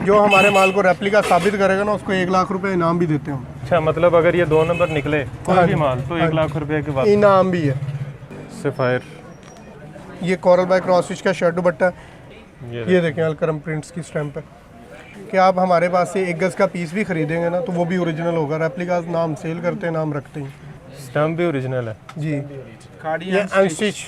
जो हमारे माल को रेप्लिका साबित करेगा ना उसको 1 लाख रुपए इनाम भी देते हैं हम। अच्छा, मतलब अगर ये 2 नंबर निकले कोई भी माल तो 1 लाख रुपए के बाद इनाम भी है। सफ़ायर, ये कोरल बाय क्रॉस स्टिच का शर्ट दुपट्टा है। ये ये देखें अलकरम प्रिंट्स की स्टैंप है कि आप हमारे पास से 1 गज़ का पीस भी खरीदेंगे ना तो वो भी ओरिजिनल होगा। रेप्लिका नाम सेल करते हैं, नाम रखते हैं स्टम्प भी ओरिजिनल है जी। ये अनस्टिच।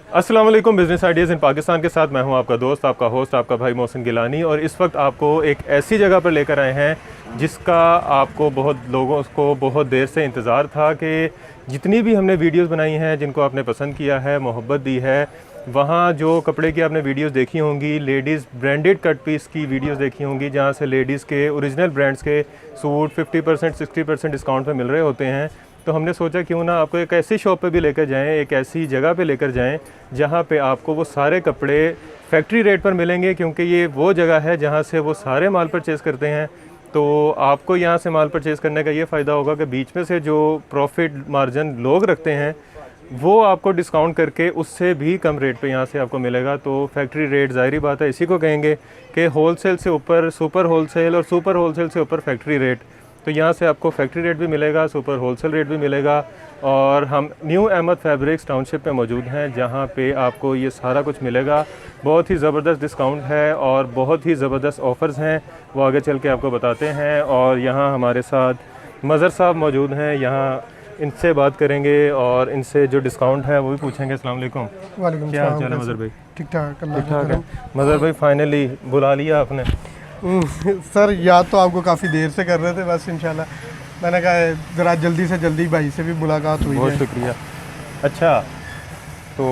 अस्सलाम वालेकुम, बिजनेस आइडियाज़ इन पाकिस्तान के साथ मैं हूं आपका दोस्त, आपका होस्ट, आपका भाई मोहसिन गिलानी। और इस वक्त आपको एक ऐसी जगह पर लेकर आए हैं जिसका आपको बहुत लोगों को बहुत देर से इंतज़ार था कि जितनी भी हमने वीडियोस बनाई हैं, जिनको आपने पसंद किया है, मोहब्बत दी है, वहाँ जो कपड़े की आपने वीडियोस देखी होंगी, लेडीज़ ब्रांडेड कट पीस की वीडियोस देखी होंगी जहाँ से लेडीज़ के ओरिजिनल ब्रांड्स के सूट 50% 60% डिस्काउंट पे मिल रहे होते हैं। तो हमने सोचा क्यों ना आपको एक ऐसी शॉप पे भी लेकर जाएं, एक ऐसी जगह पे लेकर जाएं जहाँ पे आपको वो सारे कपड़े फैक्ट्री रेट पर मिलेंगे, क्योंकि ये वो जगह है जहाँ से वो सारे माल परचेज़ करते हैं। तो आपको यहाँ से माल परचेज़ करने का ये फ़ायदा होगा कि बीच में से जो प्रॉफिट मार्जिन लोग रखते हैं वो आपको डिस्काउंट करके उससे भी कम रेट पे यहाँ से आपको मिलेगा। तो फैक्ट्री रेट ज़ाहिर बात है इसी को कहेंगे कि होलसेल से ऊपर सुपर होलसेल और सुपर होलसेल से ऊपर फैक्ट्री रेट। तो यहाँ से आपको फैक्ट्री रेट भी मिलेगा, सुपर होलसेल रेट भी मिलेगा। और हम न्यू अहमद फैब्रिक्स टाउनशिप में मौजूद हैं जहाँ पे आपको ये सारा कुछ मिलेगा। बहुत ही ज़बरदस्त डिस्काउंट है और बहुत ही ज़बरदस्त ऑफ़र्स हैं, वो आगे चल के आपको बताते हैं। और यहाँ हमारे साथ मज़र साहब मौजूद हैं, यहाँ इनसे बात करेंगे और इनसे जो डिस्काउंट है वो भी पूछेंगे। अस्सलाम वालेकुम। वालेकुम क्या हाल चाल है सलाम। मज़र भाई? ठीक ठाक, अल्लाह ठीक ठाक का है। मज़र भाई फाइनली बुला लिया आपने। सर याद तो आपको काफ़ी देर से कर रहे थे, बस इंशाल्लाह मैंने कहा ज़रा जल्दी से जल्दी भाई से भी मुलाकात हुई बहुत है। शुक्रिया। अच्छा, तो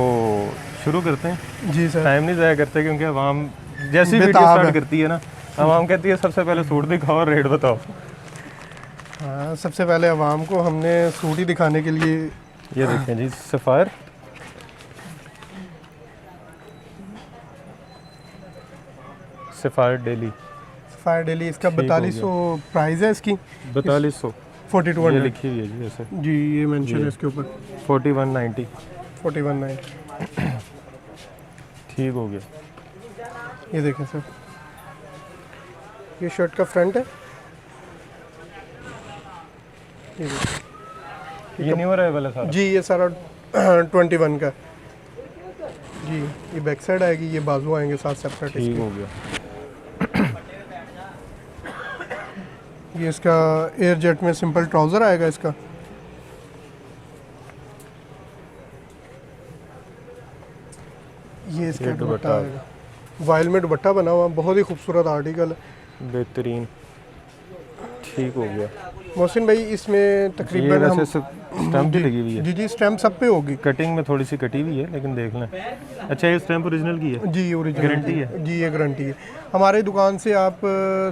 शुरू करते हैं। जी सर। टाइम नहीं ज़ाया करते क्योंकि आवाम जैसी वीडियो बेताब स्टार्ट है। करती है ना, आवाम कहती है सबसे पहले सूट दिखाओ और रेट बताओ। हाँ, सबसे पहले आवाम को हमने सूट ही दिखाने के लिए ये देखें जी, sapphire sapphire daily fire daily, इसका ठीक हो 4200 प्राइस है इसकी। 4200 ये 4200 लिखी हुई है जी वैसे। जी, ये मेंशन है इसके ऊपर 4190 4190। ठीक हो गया। ये देखें सर, ये शर्ट का फ्रंट है। ये देखिए। ये न्यू अराइवल है सारा? जी ये सारा 21 का जी। ये बैक साइड आएगी, ये बाजू आएंगे साथ सेपरेट। ठीक हो गया। ये इसका एयर जेट में सिंपल ट्राउज़र आएगा इसका। ये इसका दुपट्टा दुपट्टा आएगा, वाइल में दुपट्टा बना हुआ, बहुत ही खूबसूरत आर्टिकल है। बेहतरीन, ठीक हो गया। मोहसिन भाई इसमें ये तकरीबन हम वैसे स्टैम्प भी लगी हुई है। जी स्टैम्प सब पे होगी। कटिंग में थोड़ी सी कटी हुई है लेकिन देख लें। अच्छा, ये स्टैम्प ओरिजिनल की है? जी ओरिजिनल गारंटी है? जी ये गारंटी है। हमारी दुकान से आप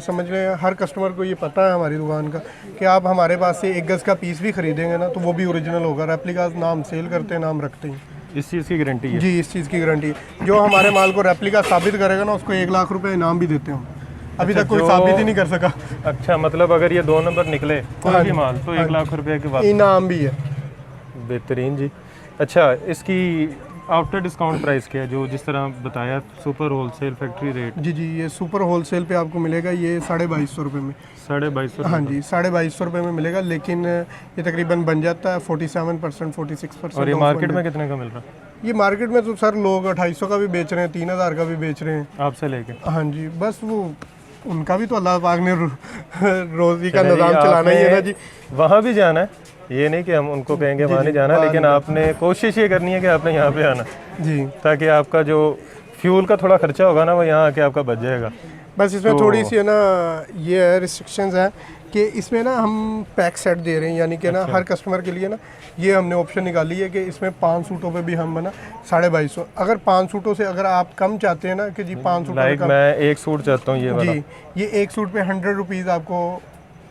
समझ लें हर कस्टमर को ये पता है हमारी दुकान का कि आप हमारे पास से 1 गज़ का पीस भी खरीदेंगे ना तो वो भी ओरिजिनल होगा। रेप्लिका नाम सेल करते हैं, नाम रखते हैं। इस चीज़ की गारंटी है? जी इस चीज़ की गारंटी है। जो हमारे माल को रेप्लिका साबित करेगा ना उसको 1 लाख रुपए इनाम भी देते हैं हम। अभी अच्छा, तक कोई जो- साबित ही नहीं कर सका। अच्छा, मतलब अगर ये 2 नंबर निकले कोई भी माल तो 1 लाख रुपए के बाद इनाम भी है। बेहतरीन जी। अच्छा, इसकी आफ्टर डिस्काउंट प्राइस क्या है? जो जिस तरह बताया सुपर होलसेल फैक्ट्री रेट। जी ये सुपर होलसेल पे आपको मिलेगा ये 2250 रुपये में। 2250? हाँ जी 2250 रुपये में मिलेगा, लेकिन ये तकरीबन बन जाता है 47% 46%। और ये मार्केट में कितने का मिल रहा है? ये मार्केट में तो सर लोग 2800 का भी बेच रहे हैं, 3000 का भी बेच रहे हैं। आपसे लेके? हाँ जी, बस वो उनका भी तो अल्लाह पाक ने रोज़ी का चलिए, निज़ाम चलाना ही है ना जी। वहाँ भी जाना है, ये नहीं कि हम उनको कहेंगे वहाँ नहीं जाना, लेकिन आपने कोशिश ये करनी है कि आपने यहाँ पे आना, जी ताकि आपका जो फ्यूल का थोड़ा खर्चा होगा ना वो यहाँ आके आपका बच जाएगा। बस इसमें थोड़ी सी है ना ये है रिस्ट्रिक्शंस है कि इसमें ना हम पैक सेट दे रहे हैं, यानी कि ना हर कस्टमर के लिए ना ये हमने ऑप्शन निकाली है कि इसमें 5 सूटों पे भी हम बना 2250। अगर 5 सूटों से अगर आप कम चाहते हैं ना कि जी 5 सूटों से लाइक कम, मैं एक सूट चाहता हूँ ये वाला जी ये एक सूट पे 100 रुपीज़ आपको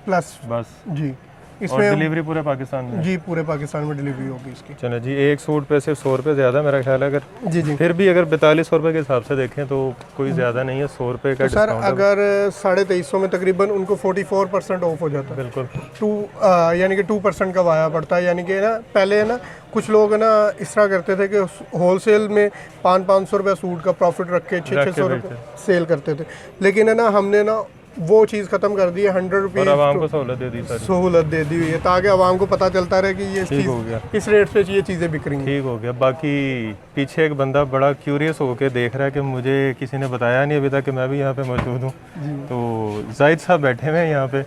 प्लस बस। जी। और इसमें डिलीवरी पूरे पाकिस्तान में? जी पूरे पाकिस्तान में डिलीवरी होगी इसकी। चलो जी, एक सूट पे सिर्फ 100 रुपये ज़्यादा मेरा ख्याल है, अगर जी जी। फिर भी अगर 4200 रुपये के हिसाब से देखें तो कोई ज़्यादा नहीं है, 100 रुपये का तो सर डिस्काउंट है। अगर 2350 में तकरीबन उनको 44% ऑफ हो जाता है। बिल्कुल। यानी कि 2% का वाया पड़ता है। यानी कि ना पहले ना कुछ लोग ना इस तरह करते थे कि होलसेल में 500 रुपये सूट का प्रॉफिट रख के 600 रुपये सेल करते थे, लेकिन है ना हमने ना वो चीज़ ख़त्म कर दी है। 100 रुपये आवाम को सहूलत दे दी सारी। सहूलत दे दी हुई है ताकि आवाम को पता चलता रहे कि ये ठीक हो गया, इस रेट पे ये चीज़ें बिक रही हैं। ठीक हो गया। बाकी पीछे एक बंदा बड़ा क्यूरियस होकर देख रहा है कि मुझे किसी ने बताया नहीं अभी तक कि मैं भी यहाँ पे मौजूद हूँ। तो जाहिद साहब बैठे हुए हैं यहाँ पे,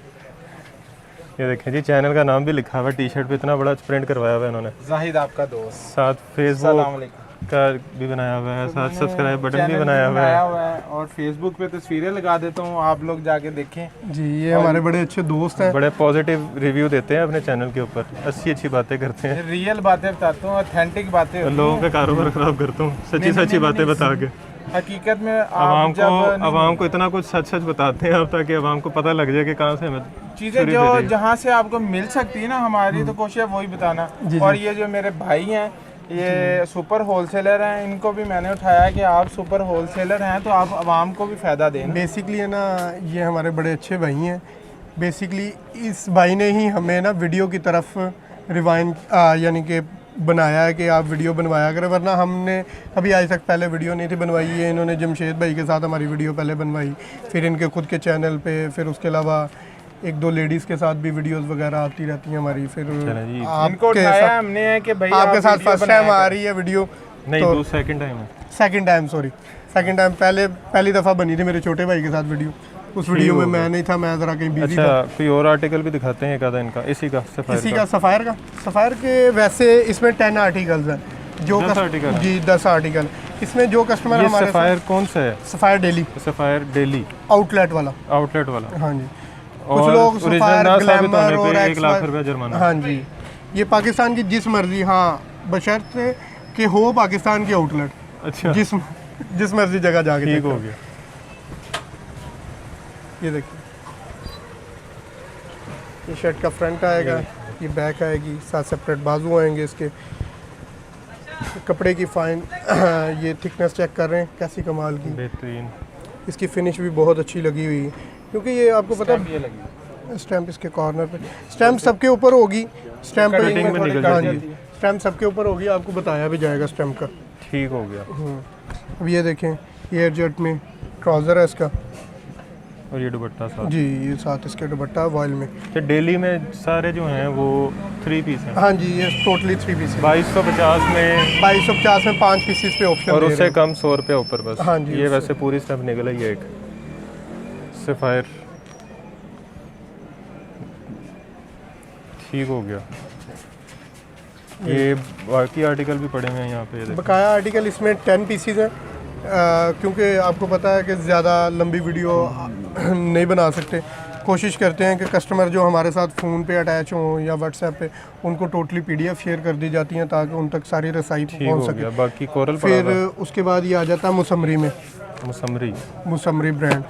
ये देखें जी, चैनल का नाम भी लिखा हुआ है टी शर्ट पे, इतना बड़ा प्रिंट करवाया हुआ है इन्होंने। जाहिद आपका दोस्त, साथ फेसबुक का भी बनाया हुआ है, साथ सब्सक्राइब बटन भी बनाया हुआ है और फेसबुक पे तस्वीरें लगा देता हूँ, आप लोग जाके देखें जी। ये हमारे बड़े अच्छे दोस्त हैं, बड़े पॉजिटिव रिव्यू देते हैं अपने चैनल के ऊपर, अच्छी बातें करते हैं, रियल बातें बताता हूँ, ऑथेंटिक बातें होती लोगों का कारोबार खराब करता हूँ सच्ची बातें बता के। हकीकत में आवाम को इतना कुछ सच बताते हैं आप, ताकि आवाम को पता लग जाए कि कहाँ से हमें चीज़ें जो जहाँ से आपको मिल सकती है ना हमारी, तो कोशिश है वही बताना। और ये जो मेरे भाई हैं ये सुपर होलसेलर हैं, इनको भी मैंने उठाया कि आप सुपर होलसेलर हैं तो आप आवाम को भी फ़ायदा दें। बेसिकली है ना ये हमारे बड़े अच्छे भाई हैं। बेसिकली इस भाई ने ही हमें ना वीडियो की तरफ रिवाइंड यानी कि बनाया है कि आप वीडियो बनवाया करें, वरना हमने कभी आज तक पहले वीडियो नहीं थी बनवाई है। इन्होंने जमशेद भाई के साथ हमारी वीडियो पहले बनवाई, फिर इनके खुद के चैनल पे, फिर उसके अलावा एक दो लेडीज़ के साथ भी वीडियोस वगैरह आती रहती हैं हमारी। फिर इनको उठाया हमने है कि भाई आपके साथ फर्स्ट टाइम आ रही है वीडियो, नहीं तो सेकंड टाइम है, सेकंड टाइम पहली दफ़ा बनी थी मेरे छोटे भाई के साथ वीडियो। उस वीडियो में मैं नहीं था, मैं ज़रा कहीं बिजी था। अच्छा, कोई और आर्टिकल भी दिखाते हैं एक आधा इनका, इसी का सफ़ायर के वैसे इसमें 10 आर्टिकल्स हैं जो 10 आर्टिकल जी 10 आर्टिकल इसमें जो कस्टमर हमारे सफ़ायर कौन सा है? सफ़ायर डेली आउटलेट वाला। हाँ जी। कुछ लोग सफ़ायर ग्लैमर और 1 लाख रुपया जुर्माना। हाँ जी, ये पाकिस्तान की जिस मर्जी, हाँ बशर्ते कि हो पाकिस्तान की आउटलेट। अच्छा, जिस मर्जी जगह जाके ठीक हो गया। ये देखिए, ये शर्ट का फ्रंट आएगा, ये बैक आएगी, 7 सेपरेट बाजू आएंगे इसके। कपड़े की फाइन ये थिकनेस चेक कर रहे हैं कैसी कमाल की, बेहतरीन। इसकी फिनिश भी बहुत अच्छी लगी हुई है, क्योंकि ये आपको पता है स्टैम्प इसके कॉर्नर पे, स्टैम्प सबके ऊपर होगी, स्टैम्प स्टैम्प सबके ऊपर होगी, आपको बताया भी जाएगा स्टैम्प का। ठीक हो गया। अब ये देखें, एयर जेट में ट्राउज़र है इसका, और ये दुपट्टा साथ जी, ये साथ इसके दुपट्टा वॉयल में। तो डेली में सारे जो हैं वो 3 पीस हैं? हाँ जी, ये टोटली 3 पीस है। 2250 में 5 पीसेस पे ऑप्शन और उससे कम 100 रुपये ऊपर बस। हाँ जी, ये वैसे पूरी स्टफ निकला ही है एक सफ़ायर। ठीक हो गया। ये बाकी आर्टिकल भी पड़े हुए हैं यहाँ पे, बकाया आर्टिकल इसमें 10 पीसीज हैं, क्योंकि आपको पता है कि ज़्यादा लंबी वीडियो नहीं बना सकते। कोशिश करते हैं कि कस्टमर जो हमारे साथ फ़ोन पे अटैच हों या व्हाट्सएप पे, उनको टोटली PDF शेयर कर दी जाती हैं ताकि उन तक सारी रसाई पहुँच सके। बाकी कोरल फिर उसके बाद ये आ जाता है मुसम्मरी में, मुसम्मरी ब्रांड।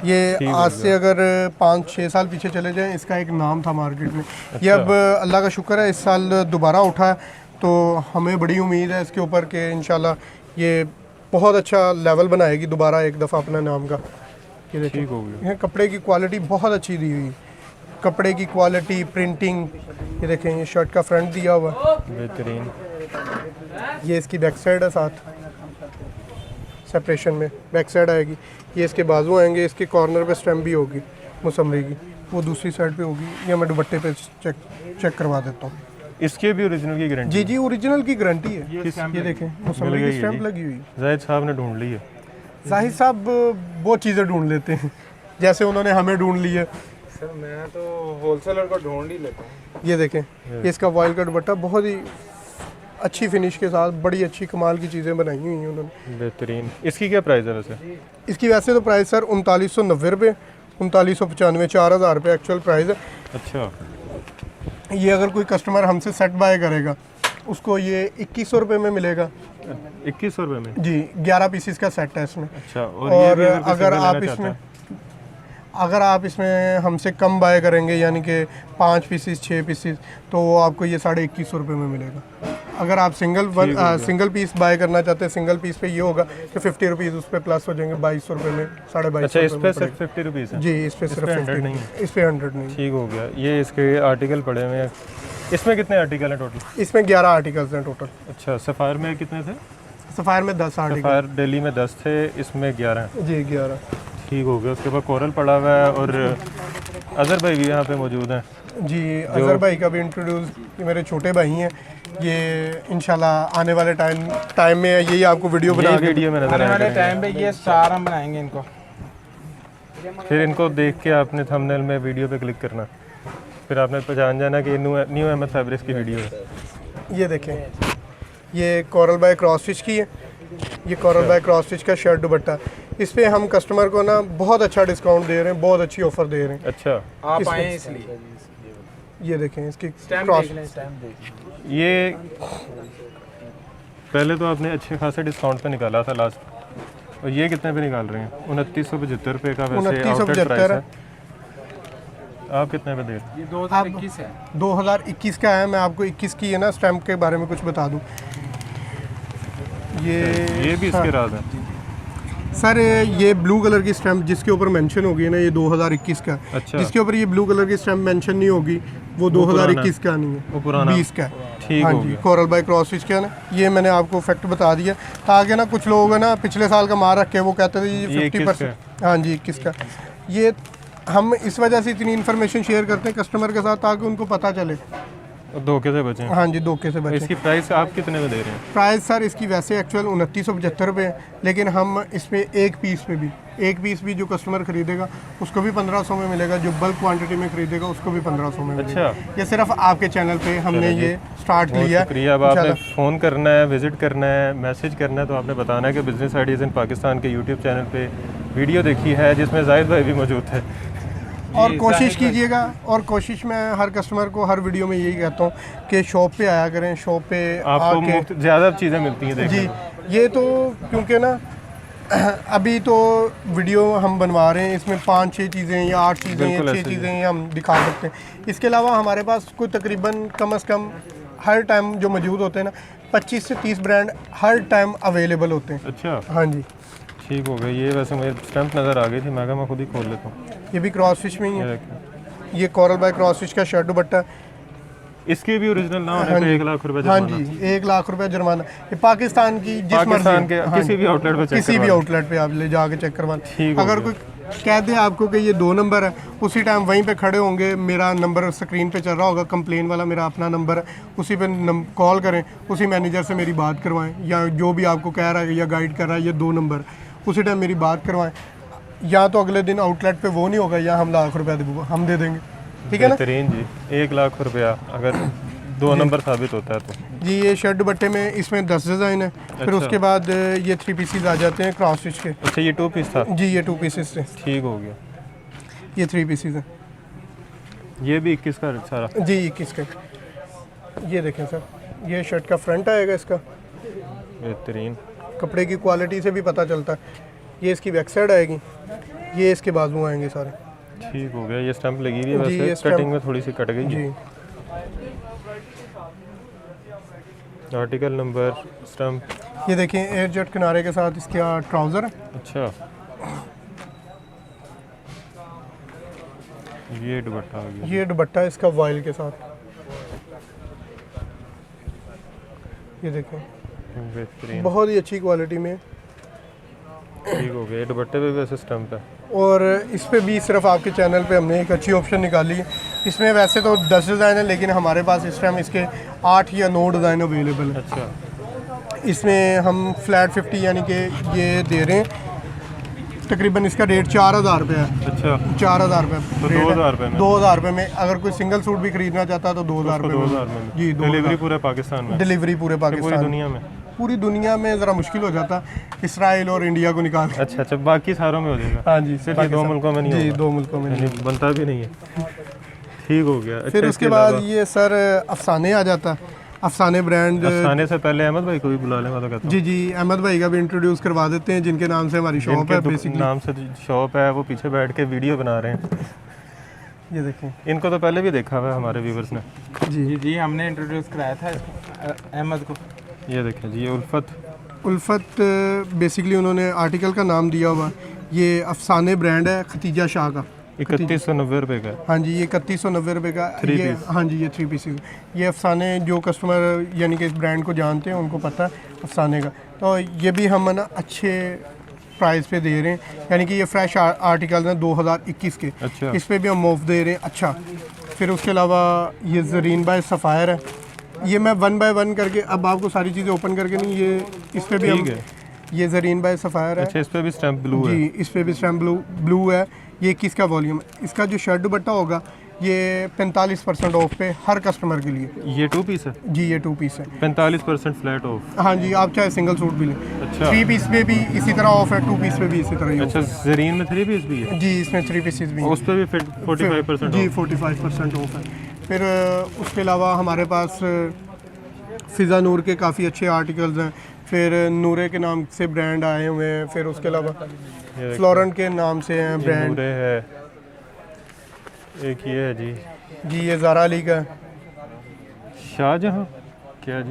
ये आज से अगर 5-6 साल पीछे चले जाएं, इसका एक नाम था मार्केट में। ये अब अल्लाह का शुक्र है इस साल दोबारा उठा है, तो हमें बड़ी उम्मीद है इसके ऊपर कि इंशाल्लाह ये बहुत अच्छा लेवल बनाएगी दोबारा एक दफ़ा अपना नाम का। ये देखिए, ठीक हो गया। ये कपड़े की क्वालिटी बहुत अच्छी दी हुई, कपड़े की क्वालिटी, प्रिंटिंग। ये देखें, ये शर्ट का फ्रंट दिया हुआ बेहतरीन। ये इसकी बैक साइड है, साथ सेपरेशन में बैक साइड आएगी। ये इसके बाजू आएंगे, इसके कॉर्नर पे स्टैम्प भी होगी मुसम्मरी की, वो दूसरी साइड पे होगी। ये मैं दुपट्टे पे चेक करवा देता हूँ। इसके भी ओरिजिनल की गारंटी? जी, ओरिजिनल की गारंटी है। ये देखें, मुसम्मरी की स्टैम्प लगी हुई। जाहिद साहब ने ढूंढ ली है। जाहिद साहब वो चीज़ें ढूंढ लेते हैं जैसे उन्होंने हमें ढूंढ ली है। सर मैं तो होलसेलर को ढूंढ ही लेता हूँ। ये देखें, ये इसका वॉयल का दुपट्टा बहुत ही अच्छी फिनिश के साथ, बड़ी अच्छी कमाल की चीज़ें बनाई हुई हैं उन्होंने। बेहतरीन। इसकी क्या प्राइस है वैसे? इसकी वैसे तो प्राइस सर 3990 रुपये, 3995, 4000 रुपये एक्चुअल प्राइस है। अच्छा, ये अगर कोई कस्टमर हमसे सेट बाय करेगा उसको ये 2100 रुपये में मिलेगा। 2100 रुपये में? जी, 11 पीसीस का सेट है इसमें। अच्छा, और अगर आप इसमें अगर आप इसमें हमसे कम बाय करेंगे यानी कि 5 पीसीस 6 पीसीस तो वो आपको ये 2150 रुपये में मिलेगा। अगर आप सिंगल पीस बाय करना चाहते हैं, सिंगल पीस पे ये होगा कि 50 रुपीज़ उस पर प्लस हो जाएंगे, 2200 रुपये में, 2250 अच्छा, इस पे सिर्फ 50 रुपीज़ है? जी, इस पे सिर्फ 100 नहीं है? इस पे 100 नहीं। ठीक हो गया। ये इसके आर्टिकल पड़े हुए हैं। इसमें कितने आर्टिकल हैं टोटल? इसमें 11 आर्टिकल्स हैं टोटल। अच्छा, सफ़ायर में कितने थे? सफ़ायर में 10 आर्टिकल। सफ़ायर दिल्ली में 10 थे, इसमें 11 हैं। जी 11। ठीक हो गया। उसके बाद कोरल पड़ा हुआ है और अज़हर भाई भी यहाँ पे मौजूद हैं। जी, अज़हर भाई का भी इंट्रोड्यूस, ये मेरे छोटे भाई हैं, ये इंशाल्लाह आने वाले टाइम में यही आपको वीडियो बना के वीडियो में नजर आने वाले आएगा। टाइम पे ये स्टार हम बनाएंगे इनको। फिर इनको देख के आपने थंबनेल में वीडियो पे क्लिक करना, फिर आपने पहचान जाना कि न्यू अहमद फैब्रिक्स की वीडियो है। ये देखें, ये कोरल बाय क्रॉस स्टिच की है, ये कोरल बाय क्रॉस स्टिच का शर्ट दुपट्टा। इस पे हम कस्टमर को ना बहुत अच्छा डिस्काउंट दे रहे हैं, बहुत अच्छी ऑफर दे रहे हैं। अच्छा, आप आए इसलिए। ये देखें इसकी स्टैम्प क्रॉस, देख लें, स्टैम्प देख लें। ये पहले तो आपने अच्छे खासे डिस्काउंट पे निकाला था लास्ट, और ये कितने पे निकाल रहे हैं? 2975 रुपये का वैसे आउटलेट प्राइस 2975 है। आप कितने पे दे रहे हैं? ये 2021 है। 2021 का है। मैं आपको 21 की है ना स्टैम्प के बारे में कुछ बता दूं। ये भी इसके राज है सर, ये ब्लू कलर की स्टैम्प जिसके ऊपर मेंशन होगी ना, ये 2021 का। अच्छा। जिसके ऊपर ये ब्लू कलर की स्टैम्प मेंशन नहीं होगी वो 2021 का नहीं है, वो पुराना 20 का है। ठीक हाँ हो जी, गया। कोरल बाय क्रॉस स्टिच का ना, ये मैंने आपको फैक्ट बता दिया ताकि ना कुछ लोग है ना पिछले साल का मार रख के वो कहते थे ये 50%। हाँ जी, 21 का। ये हम इस वजह से इतनी इन्फॉर्मेशन शेयर करते हैं कस्टमर के साथ ताकि उनको पता चले। और धोखे से बचें। हाँ जी, धोखे से बचें। इसकी प्राइस आप कितने में दे रहे हैं? प्राइस सर इसकी वैसे एक्चुअल 2975 रुपये है, लेकिन हम इसमें एक पीस भी जो कस्टमर खरीदेगा उसको भी 1500 में मिलेगा, जो बल्क क्वांटिटी में खरीदेगा उसको भी 1500 में मिलेगा। अच्छा। ये सिर्फ आपके चैनल पे हमने ये स्टार्ट किया है। शुक्रिया। अब आपने फ़ोन करना है, विज़िट करना है, मैसेज करना है तो आपने बताना है कि बिज़नेस आइडियाज़ इन पाकिस्तान के यूट्यूब चैनल पे वीडियो देखी है जिसमें जाहिद भाई भी मौजूद थे। और कोशिश कीजिएगा, और कोशिश मैं हर कस्टमर को हर वीडियो में यही कहता हूँ कि शॉप पे आया करें, शॉप पे आपको आके। मुफ्त ज़्यादा चीज़ें मिलती हैं देखने जी, को। ये तो क्योंकि ना अभी तो वीडियो हम बनवा रहे हैं, इसमें 5-6 चीज़ें या 8 चीज़ें या बिल्कुल 6 ऐसे चीज़ें हम दिखा सकते हैं। इसके अलावा हमारे पास कोई तकरीबन कम से कम हर टाइम जो मौजूद होते हैं ना 25 से 30 ब्रांड हर टाइम अवेलेबल होते हैं। अच्छा, हाँ जी, ठीक हो गया। ये वैसे मुझे स्टैम्प नज़र आ गई थी, मैं कहा मैं खुद ही खोल लेता हूँ। ये भी क्रॉस स्टिच में ही ये है। देखिए। ये कोरल बाय क्रॉस स्टिच का शर्ट दुपट्टा। इसकी भी ओरिजिनल ना होने हाँ पे जी। 1 लाख रुपए हाँ जुर्माना। जी, 1 लाख रुपए जुर्माना। ये पाकिस्तान की जिस पाकिस्तान मर्जी के हाँ किसी जी, भी आउटलेट पे चेक किसी भी करवा लो। आउटलेट पे आप ले जाके चेक करवा। ठीक हो अगर गया। कोई कह दे आपको कि ये 2 नंबर है, उसी टाइम वहीं पे खड़े होंगे, मेरा नंबर स्क्रीन पे चल रहा होगा, कंप्लेन वाला मेरा अपना नंबर है, उसी पे कॉल करें, उसी मैनेजर से मेरी बात करवाएं, या जो भी आपको कह रहा है या गाइड कर रहा है ये 2 नंबर, उसी टाइम मेरी बात करवाएं। या तो अगले दिन आउटलेट पे वो नहीं होगा, या हम लाख रुपया हम दे देंगे। ठीक है ना बेहतरीन जी। 1 लाख रुपया अगर 2 नंबर साबित होता है तो। जी। ये शर्ट दुपट्टे में इसमें 10 डिज़ाइन है। फिर अच्छा। उसके बाद ये 3 पीसेस आ जाते हैं क्रॉस स्टिच के। अच्छा, ये 2 पीस था। जी, ये 2 पीसेस थे, ठीक हो गया। ये 3 पीसेस हैं। ये भी 21 का सारा। जी, 21 के। ये देखें सर, ये शर्ट का फ्रंट आएगा इसका, बेहतरीन। कपड़े की क्वालिटी से भी पता चलता है। ये इसकी बैक साइड आएगी, ये इसके बाजू आएंगे सारे। ठीक हो गया। ये स्टंप लगी हुई है जी, ये वैसे, स्टंप- कटिंग में थोड़ी सी कट गई जी, है। Article number, stump. ये देखें एयर जेट किनारे के साथ इसका ट्राउज़र है। अच्छा, ये दुपट्टा आ गया। ये दुपट्टा है इसका वॉयल के साथ। ये देखें, बेहतरीन। बहुत ही अच्छी क्वालिटी में। ठीक हो गया। ये दुपट्टे पे भी वैसे स्टंप है। और इस पे भी सिर्फ आपके चैनल पे हमने एक अच्छी ऑप्शन निकाली है। इसमें वैसे तो 10 डिज़ाइन है, लेकिन हमारे पास इस टाइम इसके 8 या 9 डिज़ाइन अवेलेबल है। अच्छा, इसमें हम फ्लैट 50 यानी कि ये दे रहे हैं, तकरीबन इसका रेट 4000 रुपये है। अच्छा, 4000 रुपये तो 2000 रुपये में। 2000 रुपये में अगर कोई सिंगल सूट भी खरीदना चाहता है तो 2000 रुपये 2000 में जी, डिलीवरी पूरे पाकिस्तान में, डिलीवरी पूरे पूरी पाकिस्तान, दुनिया में। पूरी दुनिया में ज़रा मुश्किल हो जाता, इसराइल और इंडिया को निकाल। अच्छा अच्छा, बाकी सारों में हो जाएगा। हाँ जी, सिर्फ ये 2 मुल्कों में नहीं जी, होगा। 2 मुल्कों में नहीं। यानी बनता भी नहीं है। ठीक हो गया। फिर अच्छा, उसके इसके बाद अलावा- ये सर अफसाने आ जाता है। अफसाने ब्रांड। अफसाने से पहले अहमद भाई को भी बुला लें, मैं तो कहता हूँ। जी अहमद भाई का भी इंट्रोड्यूस करवा देते हैं, जिनके नाम से हमारी शॉप है बेसिकली। नाम से शॉप है, वो पीछे बैठ के वीडियो बना रहे हैं। ये देखें, इनको तो पहले भी देखा हुआ है हमारे व्यूवर्स ने। जी हमने इंट्रोड्यूस कराया था अहमद को। ये देखें जी, ये उल्फत बेसिकली उन्होंने आर्टिकल का नाम दिया हुआ। ये अफसाने ब्रांड है, खतीजा शाह का। 3190 रुपये का। हाँ जी, ये 3190 रुपये का। Three ये piece। हाँ जी, ये 3 पीसेस। ये अफसाने जो कस्टमर यानी कि इस ब्रांड को जानते हैं उनको पता है अफसाने का। तो ये भी हम ना अच्छे प्राइस पे दे रहे हैं, यानी कि ये फ्रेश आर्टिकल है 2021 के। अच्छा। इस पे भी हम मुफ्त दे रहे हैं। अच्छा, फिर उसके अलावा ये ज़रीन बाय सफ़ायर है। ये मैं 1 बाय 1 करके, अब आपको सारी चीज़ें ओपन करके नहीं, ये इस पे भी हम, ये ज़रीन बाय सफ़ायर है। अच्छा, इस पे भी स्टैम्प ब्लू है जी, इस पे भी स्टैम्प ब्लू है। ये 21 का वॉल्यूम है। इसका जो शर्ट दुपट्टा होगा ये 45% ऑफ पे हर कस्टमर के लिए। ये 2 पीस है जी, ये 2 पीस है। 45% फ्लैट ऑफ। हाँ जी, आप चाहे सिंगल सूट भी लें। अच्छा। 3 पीस पे भी इसी तरह ऑफ है, 2 पीस पे भी इसी तरह ही अच्छा, जरीन में 3 पीस भी है। जी, इसमें 3 पीसेस भी हैं। उस पे भी 45% जी 45% ऑफ है। फिर उसके अलावा हमारे पास फ़िज़ा नूर के काफ़ी अच्छे आर्टिकल्स हैं। फिर नूरे के नाम से ब्रांड आए हुए हैं। फिर उसके अलावा फ्लोरेंट के नाम से हैं ब्रांड। नूरे है, एक ये है जी, ये ज़ारा अली का। शाहजहां क्या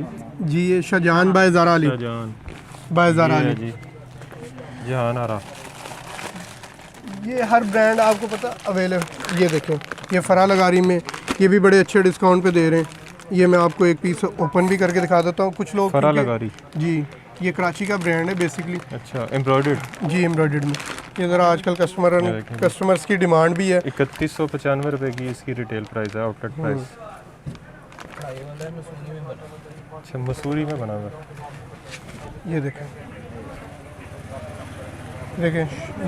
जी, ये शाहजहान बाय ज़ारा अली। शाहजहां बाय ज़ारा ये है अली। जी, जहान आरा। ये हर ब्रांड आपको पता अवेलेबल। ये देखें, ये फरा लगारी में ये भी बड़े अच्छे डिस्काउंट पे दे रहे हैं। ये मैं आपको एक पीस ओपन भी करके दिखा देता हूँ। कुछ लोग फरा लगारी जी, ये कराची का ब्रांड है बेसिकली। अच्छा, एम्ब्रॉयडर्ड। जी, एम्ब्रॉयडर्ड में ये ज़रा आजकल कस्टमर्स की डिमांड भी है। 3195 रुपये की इसकी रिटेल प्राइस है, आउटलेट प्राइस। अच्छा, मसूरी में बना हुआ है। ये देखें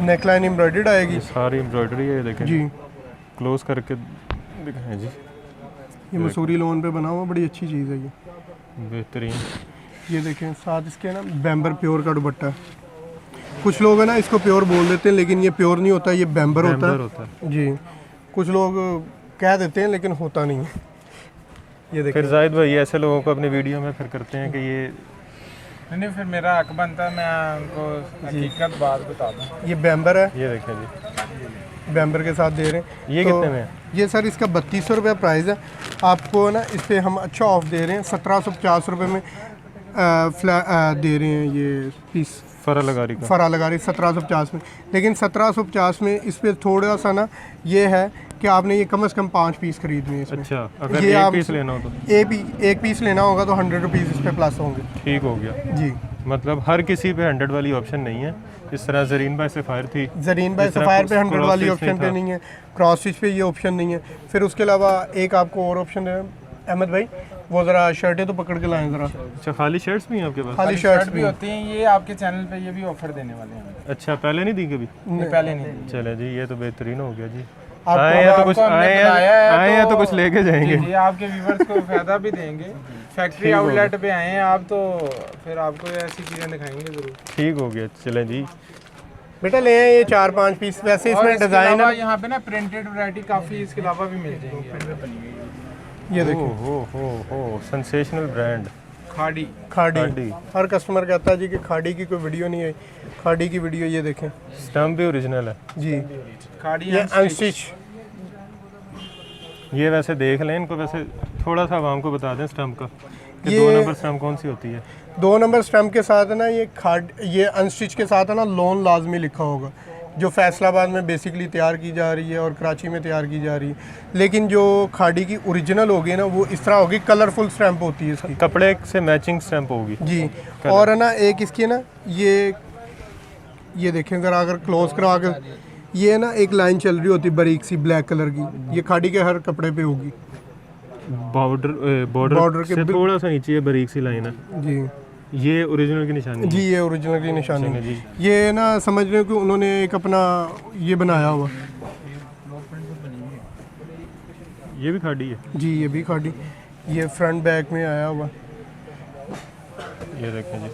नेकलाइन एम्ब्रॉयडर्ड आएगी। ये सारी एम्ब्रॉयडरी है, ये देखें जी, क्लोज करके दिखाएं जी। ये मसूरी लोन पे बना हुआ, बड़ी अच्छी चीज़ है ये, बेहतरीन। ये देखें, साथ इसके ना बैम्बर प्योर का दुपट्टा है। कुछ लोग है ना इसको प्योर बोल देते हैं, लेकिन ये प्योर नहीं होता, ये बैम्बर होता है। जी, कुछ लोग कह देते हैं लेकिन होता नहीं है। ये देखें, फिर जाहिद भाई ऐसे लोगों को अपनी वीडियो में फिर करते हैं कि ये नहीं, फिर मेरा हक बनता है मैं उनको हकीकत बात बता दूँ। ये बैम्बर है, ये देखें जी, बैम्बर के साथ दे रहे हैं। ये कितने में है? ये सर इसका 3200 रुपये प्राइस है। आपको ना इस पर हम अच्छा ऑफ दे रहे हैं, 1750 रुपये में दे रहे हैं ये पीस। फरा लगारी का फरा लगा रही 1750 में, लेकिन 1750 में इस पर थोड़ा सा ना ये है कि आपने ये कम से कम 5 पीस खरीदने हैं इसमें। अच्छा, अगर ये एक पीस लेना हो तो एक पीस लेना होगा तो 100 रुपीज़ इस पे प्लस होंगे। ठीक हो गया। जी, मतलब हर किसी पे 100 वाली ऑप्शन नहीं है। इस तरह जरीन बाय सफ़ायर थी, ज़रीन बाय इस तरह सफ़ायर पे क्रॉस 100 वाली स्टिच ऑप्शन नहीं पे था। नहीं है, क्रॉस स्टिच पे ये ऑप्शन नहीं है। फिर उसके अलावा एक आपको और ऑप्शन है अहमद भाई, वो ज़रा शर्टें तो पकड़ के लाएं ज़रा। अच्छा, खाली शर्ट्स भी हैं आपके पास? खाली शर्ट शर्ट्स भी होती हैं, ये आपके चैनल पे ये भी ऑफर देने वाले हैं। अच्छा, पहले नहीं दी कभी? नहीं, पहले नहीं। चले जी, ये तो बेहतरीन हो गया जी। आपको- आए हैं तो कुछ, आपको हमने आए बुलाया है हैं तो कुछ लेके जाएंगे। जी, आपके व्यूवर्स को फायदा भी देंगे। फैक्ट्री आउटलेट पे आए हैं आप, तो फिर आपको ऐसी चीज़ें दिखाएंगे ज़रूर। ठीक हो गया, चलें जी। बेटा ले आए ये 4-5 पीस। वैसे और इसमें इसके डिज़ाइन अलावा है, यहाँ पे ना प्रिंटेड वैरायटी काफ़ी इसके अलावा भी मिल जाएंगी। ये देखो हो सेंसेशनल ब्रांड खाड़ी खाड़ी। खाड़ी। हर कस्टमर कहता है जी कि खाड़ी की कोई वीडियो नहीं है। खाड़ी की वीडियो ये देखें स्टम्प भी ओरिजिनल है जी, खाड़ी ये अनस्टिच। ये। वैसे देख लें इनको, वैसे थोड़ा सा आवाम को बता दें स्टम्प का कि ये 2 नंबर स्टम्प कौन सी होती है। 2 नंबर स्टैम्प के साथ है ना ये अनस्टिच के साथ है ना लोन लाजमी लिखा होगा, जो फैसलाबाद में बेसिकली तैयार की जा रही है और कराची में तैयार की जा रही है। लेकिन जो खाड़ी की ओरिजिनल होगी ना वो इस तरह होगी, कलरफुल स्टैम्प होती है इसकी कपड़े से मैचिंग स्टम्प होगी जी। और है ना एक इसकी ना ये देखें ज़रा, अगर क्लोज करा कर, ये ना एक लाइन चल रही होती बारीक सी ब्लैक कलर की, ये खाड़ी के हर कपड़े पे होगी। बॉर्डर के से थोड़ा सा नीचे ये बारीक सी लाइन है जी, ये ओरिजिनल की निशानी है। जी ये ओरिजिनल की निशानी चलें है। जी। ये ना समझ रहे हो कि उन्होंने एक अपना ये बनाया हुआ। ये भी खाड़ी है जी, ये भी खाड़ी, ये फ्रंट बैक में आया हुआ। ये देखें जी,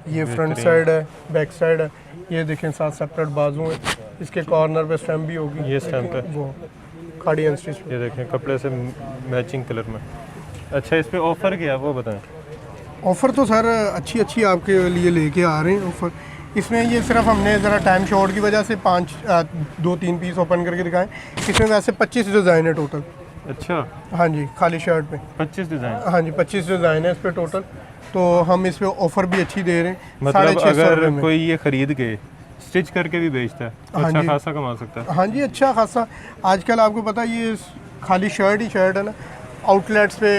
ये फ्रंट साइड है, बैक साइड है। ये देखें साथ सेपरेट बाजू है, इसके कॉर्नर पे स्टैम्प भी होगी। ये स्टैम्प है। वो खाड़ी अनस्टिच। ये देखें कपड़े से मैचिंग कलर में। अच्छा, इस पे ऑफर क्या वो बताएं। ऑफ़र तो सर अच्छी अच्छी आपके लिए लेके आ रहे हैं ऑफ़र। इसमें ये सिर्फ हमने ज़रा टाइम शॉर्ट की वजह से 2-3 पीस ओपन करके दिखाएं। इसमें वैसे 25 डिज़ाइन है टोटल। अच्छा, हाँ जी, खाली शर्ट पे 25 डिज़ाइन। हाँ जी 25 डिज़ाइन है इस पे टोटल। तो हम इस पे ऑफ़र भी अच्छी दे रहे हैं, मतलब 650 अगर रुपये में। कोई ये खरीद के स्टिच करके भी बेचता है तो हाँ अच्छा जी। खासा कमा सकता है। हाँ जी, अच्छा खासा। आजकल आपको पता है ये खाली शर्ट ही शर्ट है ना, आउटलेट्स पे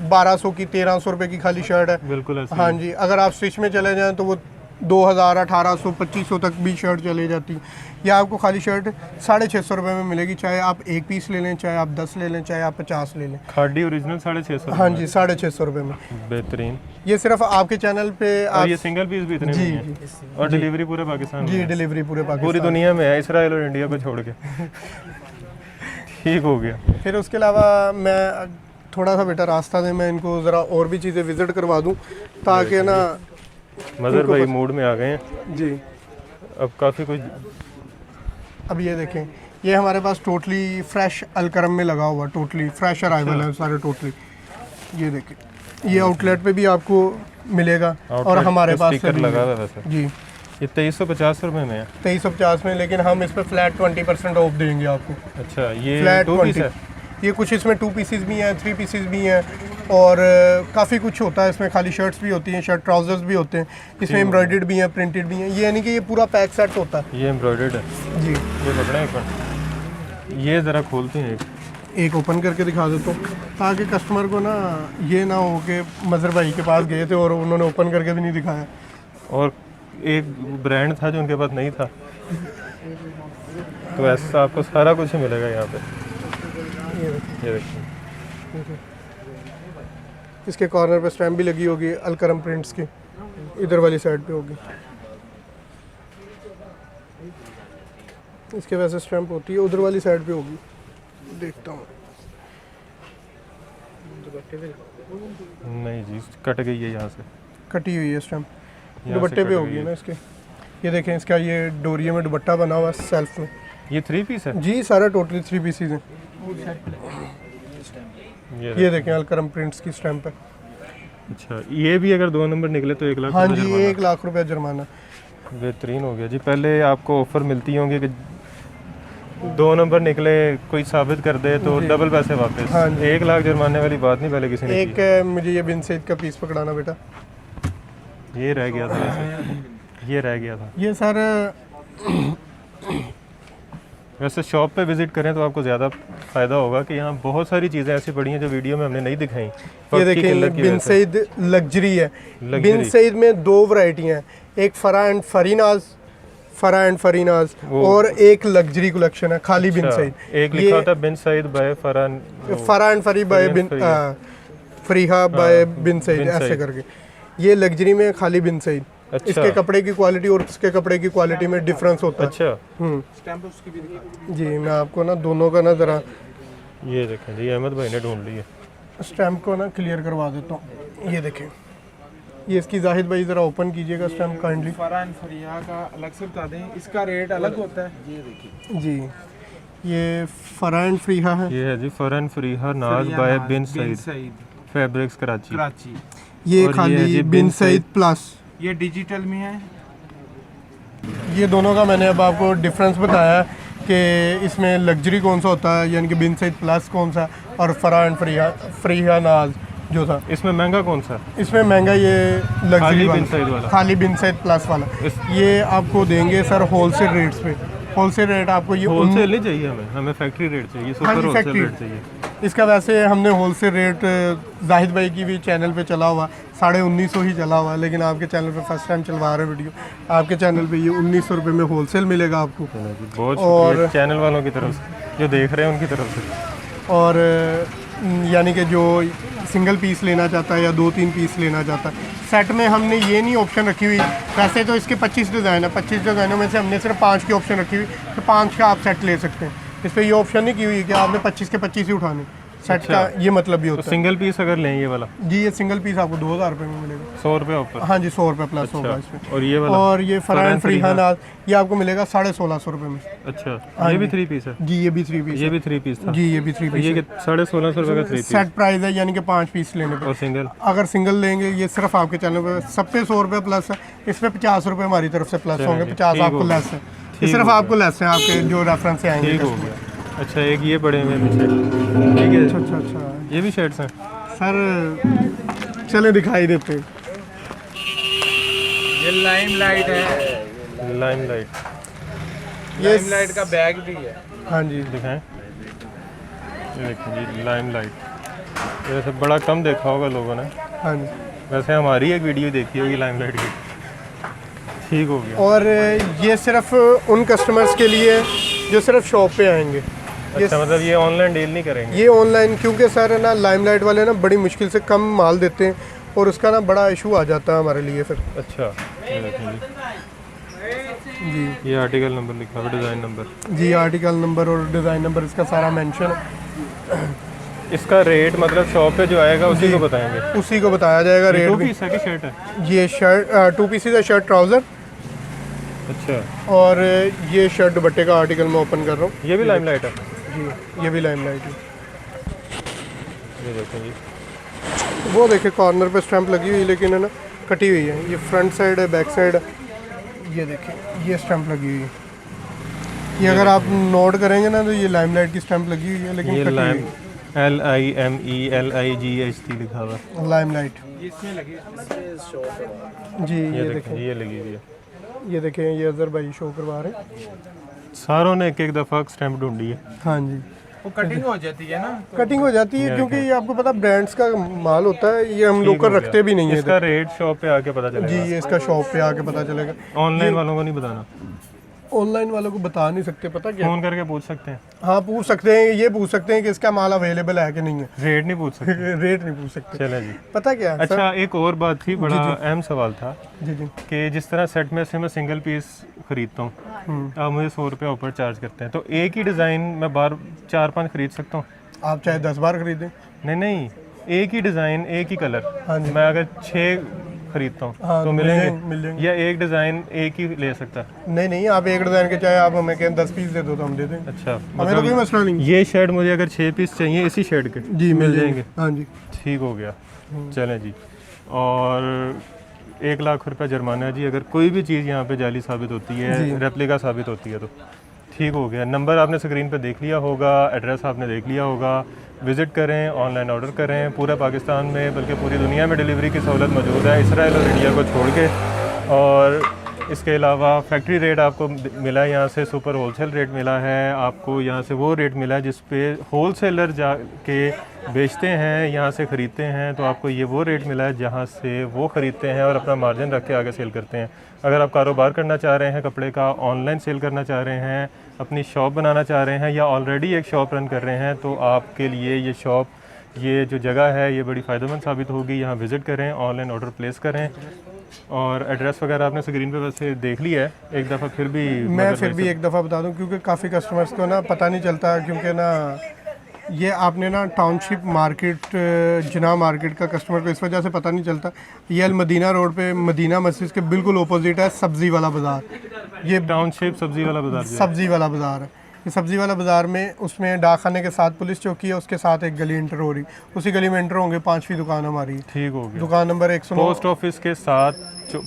1200 की 1300 रुपये की खाली शर्ट है। बिल्कुल ऐसे हाँ ही। जी, अगर आप स्टिच में चले जाएं तो वो 2000, 1800, 2500 तक भी शर्ट चली जाती है। या आपको खाली शर्ट 650 रुपये में मिलेगी, चाहे आप 1 पीस ले लें, चाहे आप 10 ले लें, चाहे आप 50 ले लें। खाड़ी ओरिजिनल 650। हाँ जी, 650 रुपये में। बेहतरीन। ये सिर्फ आपके चैनल पे और आप ये सिंगल पीस भी इतने जी नहीं है। और डिलीवरी पूरे पाकिस्तान में जी है। डिलीवरी पूरे पूरी पाकिस्तान। दुनिया में है, इसराइल और इंडिया को छोड़ के। ठीक हो गया। फिर उसके अलावा मैं थोड़ा सा बेटा रास्ता दे, मैं इनको ज़रा और भी चीज़ें विज़िट करवा दूँ ताकि ना। मज़र भाई मूड में आ गए हैं जी, अब काफ़ी कुछ। अब ये देखें, ये हमारे पास टोटली फ्रेश अलकरम में लगा हुआ, टोटली फ्रेश अराइवल है सारे टोटली। ये देखें, ये आउटलेट पे भी आपको मिलेगा और Outlet हमारे पे पास स्टिकर से भी लगा हुआ मिलेगा। है वैसे। जी, ये 2350 रुपये में है। 2350 में, लेकिन हम इस पर फ्लैट 20% ऑफ देंगे आपको। अच्छा, ये फ्लैट 2 पीस 20। है। ये कुछ इसमें 2 पीसेस भी हैं, 3 पीसेस भी हैं, और काफ़ी कुछ होता है इसमें। खाली शर्ट्स भी होती हैं, शर्ट ट्राउजर्स भी होते हैं, इसमें एम्ब्रॉयडर्ड भी हैं, प्रिंटेड भी हैं। ये यानी कि ये पूरा पैक सेट होता है। ये एम्ब्रॉयडर्ड है। जी, ये पकड़ा एक बार, ये ज़रा खोलते हैं। एक ओपन करके दिखा देता हूँ ताकि कस्टमर को ना ये ना हो कि मज़र भाई के पास गए थे और उन्होंने ओपन करके भी नहीं दिखाया। और एक ब्रांड था जो उनके पास नहीं था, तो ऐसा आपको सारा कुछ ही मिलेगा यहाँ पे। ये देखिए, ये देखिए, इसके कॉर्नर पे स्टैम्प भी लगी होगी अलकरम प्रिंट्स की, इधर वाली साइड पे होगी। इसके वैसे स्टैम्प होती है, उधर वाली साइड पे होगी, देखता हूँ। नहीं जी, कट गई है यहाँ से। कटी हुई है स्टैम्प, यहाँ से दुपट्टे पे कट होगी गई है। ना इसके। ये देखें, इसका ये डोरिये में दुपट्टा बना हुआ है सेल्फ में। ये 3 पीस है। जी, सारा टोटली 3 पीसीज हैं। ये देखें, अलकरम प्रिंट्स की स्टैम्प है। अच्छा, ये भी अगर 2 नंबर निकले तो 1 लाख हाँ रुपए जी, जुर्माना। 1 लाख रुपया जुर्माना। बेहतरीन हो गया जी। पहले आपको ऑफर मिलती होंगी कि 2 नंबर निकले, कोई साबित कर दे तो डबल पैसे वापस। हाँ जी। 1 लाख जुर्माने वाली बात नहीं पहले किसी ने एक मुझे ये बिन सईद का पीस पकड़ाना बेटा। की। ये रह गया था वैसे, ये रह गया था। ये सर वैसे शॉप पे विजिट करें तो आपको ज़्यादा फ़ायदा होगा कि यहाँ बहुत सारी चीज़ें ऐसी पड़ी हैं जो वीडियो में हमने नहीं दिखाई। ये वक्त की देखिए, किल्लत की बिन वजह से। सईद लग्जरी है। Luxury। बिन सईद में 2 वैरायटियाँ हैं, एक फरा एंड फरीनाज, फरा एंड फरीनाज, वो- और एक लग्जरी कलेक्शन है खाली बिन अच्छा, सईद। एक लिखा होता है बिन सईद बाय फरहान। फरा एंड फरी बाय बिन फरीहा। फरीहा बाय बिन सईद, बिन ऐसे सईद। करके। ये लग्जरी में खाली बिन सईद। अच्छा। इसके कपड़े की क्वालिटी और इसके कपड़े की क्वालिटी में डिफरेंस होता है। अच्छा, स्टैम्प उसकी भी दिखा। जी, मैं आपको ना दोनों का ना ज़रा ये देखें जी, अहमद भाई ने ढूंढ लिया। स्टैम्प को ना क्लियर करवा देता हूँ। ये देखें, ये इसकी जाहिद भाई ज़रा ओपन कीजिएगा स्टैम्प काइंडली। फरहान फरिया का अलग से बता दें, इसका रेट अलग होता है। ये देखिए, जी, ये फरा एंड फरीहा है। ये है जी फरहान फरीहा नाज बाय बिन सईद, फैब्रिक्स कराची। कराची। ये और ये है खाली जी बिन बिन सईद प्लस। ये डिजिटल में है। ये दोनों का मैंने अब आपको डिफरेंस बताया कि इसमें लग्जरी कौन सा होता है, यानी कि बिन सईद प्लस कौन सा, और फरा एंड फरीहा नाज जो था। इसमें महंगा कौन सा? इसमें महंगा ये लग्जरी खाली बिन सईद वाला। खाली बिन सईद प्लस वाला। ये आपको देंगे सर होलसेल रेट्स पे। होलसेल रेट आपको ये होलसेल नहीं चाहिए हमें, हमें फैक्ट्री रेट चाहिए, हाँ सुपर जी, होलसेल फैक्ट्री। रेट चाहिए। इसका वैसे हमने होलसेल रेट जाहिद भाई की भी चैनल पे चला हुआ 1950 ही चला हुआ है, लेकिन आपके चैनल पे फर्स्ट टाइम चलवा रहे हैं वीडियो। आपके चैनल पे ये 1900 रुपये में होलसेल मिलेगा आपको। चलो जी, बहुत और- शुक्रिया चैनल वालों की तरफ से, जो देख रहे हैं उनकी तरफ से। और यानी कि जो सिंगल पीस लेना चाहता है या 2-3 पीस लेना चाहता है, सेट में हमने ये नहीं ऑप्शन रखी हुई। वैसे तो इसके 25 डिज़ाइन है, 25 डिज़ाइनों में से हमने सिर्फ 5 की ऑप्शन रखी हुई कि 5 का आप सेट ले सकते हैं। इस पर ये ऑप्शन नहीं की हुई कि आपने 25 के 25 ही उठाने। सेट का ये मतलब भी तो होता है। सिंगल पीस अगर लें ये वाला जी ये सिंगल पीस आपको 2000 रुपये में मिलेगा। 100 रुपये ऊपर। हाँ जी 100 रुपये प्लस होगा इसमें। और ये वाला और ये फरहान फ्रीहान ये आपको मिलेगा 1650 रुपये में। अच्छा, ये भी 3 पीस है? जी ये भी 3 पीस ये भी 3 पीस था? जी ये भी 3 पीस ये 1650 रुपये का 3 पीस सेट प्राइस है, यानी कि 5 पीस लेने पे। और सिंगल अगर सिंगल लेंगे ये सिर्फ आपके चैनल पे सब पे 100 रुपये प्लस है, इस पे 50 रुपये हमारी तरफ से प्लस होंगे, 50 आपको लेस है। ये सिर्फ आपको लेस है आपके जो रेफरेंस से आएंगे। ठीक हो गया। अच्छा एक ये बड़े हुए पीछे, ठीक है। अच्छा ये भी शर्ट्स हैं सर, चले दिखाई देते हैं। ये लाइमलाइट है, लाइमलाइट। ये लाइमलाइट का बैग भी है। हाँ जी दिखाएं, ये देखें जी लाइमलाइट। ये वैसे बड़ा कम देखा होगा लोगों ने, हाँ जी। वैसे हमारी एक वीडियो देखी होगी लाइमलाइट की। ठीक हो गया। और ये सिर्फ उन कस्टमर्स के लिए है जो सिर्फ शॉप पे आएंगे। अच्छा मतलब ये ऑनलाइन डील नहीं करेंगे? ये ऑनलाइन, क्योंकि सर है ना लाइमलाइट वाले ना बड़ी मुश्किल से कम माल देते हैं और उसका ना बड़ा इशू आ जाता है हमारे लिए फिर। अच्छा ये देखें जी ये आर्टिकल नंबर लिखा हुआ, डिज़ाइन नंबर। जी आर्टिकल नंबर और डिज़ाइन नंबर इसका सारा मेंशन है। इसका रेट मतलब शॉप पे जो आएगा उसी को बताएंगे? उसी को बताया जाएगा रेट 2 भी। पीस है कि शर्ट है? ये शर्ट 2 पीसेस है, शर्ट ट्राउज़र। अच्छा और ये शर्ट दुपट्टे का आर्टिकल मैं ओपन कर रहा हूँ। ये भी लाइमलाइट है? जी ये भी लाइमलाइट है। ये देखें जी, वो देखे कॉर्नर पे स्टैंप लगी हुई लेकिन है ना कटी हुई है। ये फ्रंट साइड है, बैक साइड है। ये देखें ये स्टैंप लगी हुई है। ये अगर आप नोट करेंगे ना तो ये लाइमलाइट की स्टैंप लगी हुई है लेकिन ये कटी हुई लाइम LIMELIGHT लिखा हुआ है। है लाइमलाइट। इसमें लगी जी ये ये देखें देखें, ये लगी हुई है। ये देखें ये अजहर भाई शो करवा रहे हैं। सारों ने एक एक दफ़ा स्टैंप ढूंढी है। हाँ जी वो कटिंग हो जाती है ना, कटिंग हो जाती है क्योंकि ये आपको पता ब्रांड्स का माल होता है, ये हम लोग रखते भी नहीं है। इसका रेट शॉप पे आके पता जी चलेगा? ये इसका शॉप पे आके पता चलेगा। ऑनलाइन वालों को नहीं बताना? ऑनलाइन वालों को बता नहीं सकते, पता क्या। फोन करके पूछ सकते हैं? हाँ पूछ सकते हैं, ये पूछ सकते हैं कि इसका माल अवेलेबल है कि नहीं है। रेट नहीं पूछ सकते? रेट नहीं पूछ सकते। चले जी। पता क्या है अच्छा एक और बात थी, बड़ा अहम सवाल था जी जी कि जिस तरह सेट में से मैं सिंगल पीस खरीदता हूँ, आप मुझे 100 रुपये ऊपर चार्ज करते हैं, तो एक ही डिज़ाइन मैं बार 4-5 खरीद सकता हूँ? आप चाहे 10 बार खरीदें। नहीं, एक ही डिज़ाइन एक ही कलर हाँ जी। मैं अगर 6 खरीदता हूँ हाँ, तो मिल मिलेंगे? जाएंगे। या एक डिज़ाइन एक ही ले सकता? नहीं आप एक डिज़ाइन के चाहे आप हमें कहें 10 पीस दे दो तो हम दे देंगे। अच्छा हमें तो कोई मसला नहीं। ये शर्ट मुझे अगर 6 पीस चाहिए इसी शर्ट के जी मिल जाएंगे? हाँ जी ठीक हो गया। चलें जी। और 1 लाख रुपया जुर्माना है जी अगर कोई भी चीज़ यहाँ पे जाली साबित होती है, रेप्लिका साबित होती है तो। ठीक हो गया। नंबर आपने स्क्रीन पे देख लिया होगा, एड्रेस आपने देख लिया होगा। विज़िट करें, ऑनलाइन ऑर्डर करें। पूरे पाकिस्तान में बल्कि पूरी दुनिया में डिलीवरी की सहूलत मौजूद है, इसराइल और इंडिया को छोड़ के। और इसके अलावा फैक्ट्री रेट आपको मिला है, यहाँ से सुपर होलसेल रेट मिला है आपको, यहाँ से वो रेट मिला है जिस पे होलसेलर जाके बेचते हैं, यहाँ से ख़रीदते हैं, तो आपको ये वो रेट मिला है जहाँ से वो ख़रीदते हैं और अपना मार्जिन रख के आगे सेल करते हैं। अगर आप कारोबार करना चाह रहे हैं कपड़े का, ऑनलाइन सेल करना चाह रहे हैं, अपनी शॉप बनाना चाह रहे हैं या ऑलरेडी एक शॉप रन कर रहे हैं, तो आपके लिए ये शॉप, ये जो जगह है ये बड़ी फ़ायदेमंद साबित होगी। यहाँ विज़िट करें, ऑनलाइन ऑर्डर प्लेस करें। और एड्रेस वगैरह आपने स्क्रीन पे वैसे देख लिया है, एक दफ़ा फिर भी मैं फिर भी एक दफ़ा बता दूं क्योंकि काफ़ी कस्टमर्स को ना पता नहीं चलता, क्योंकि ना ये आपने ना टाउनशिप मार्केट, जना मार्केट का कस्टमर को इस वजह से पता नहीं चलता। ये अल मदीना रोड पे मदीना मस्जिद के बिल्कुल अपोजिट है सब्ज़ी वाला बाज़ार। ये टाउनशिप सब्ज़ी वाला बाज़ार जो है। सब्ज़ी वाला बाज़ार है। ये सब्ज़ी वाला बाज़ार में उसमें डाकखाने के साथ पुलिस चौकी है, उसके साथ एक गली इंटर हो रही, उसी गली में इंटर होंगे 5वीं दुकान हमारी है। ठीक हो गया। दुकान नंबर 109। पोस्ट ऑफिस के साथ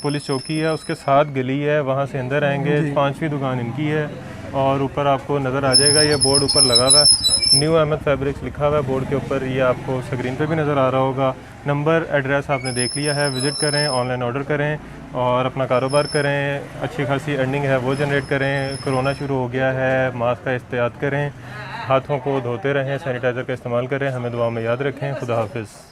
पुलिस चौकी है, उसके साथ गली है, वहाँ से अंदर आएंगे, 5वीं दुकान इनकी है। और ऊपर आपको नज़र आ जाएगा, ये बोर्ड ऊपर लगा हुआ है, न्यू अहमद फैब्रिक्स लिखा हुआ है बोर्ड के ऊपर, ये आपको स्क्रीन पे भी नज़र आ रहा होगा। नंबर एड्रेस आपने देख लिया है। विज़िट करें, ऑनलाइन ऑर्डर करें और अपना कारोबार करें। अच्छी खासी अर्निंग है वो जनरेट करें। कोरोना शुरू हो गया है, मास्क का एहतियात करें, हाथों को धोते रहें, सैनिटाइज़र का इस्तेमाल करें। हमें दुआ में याद रखें। खुदा हाफिज़।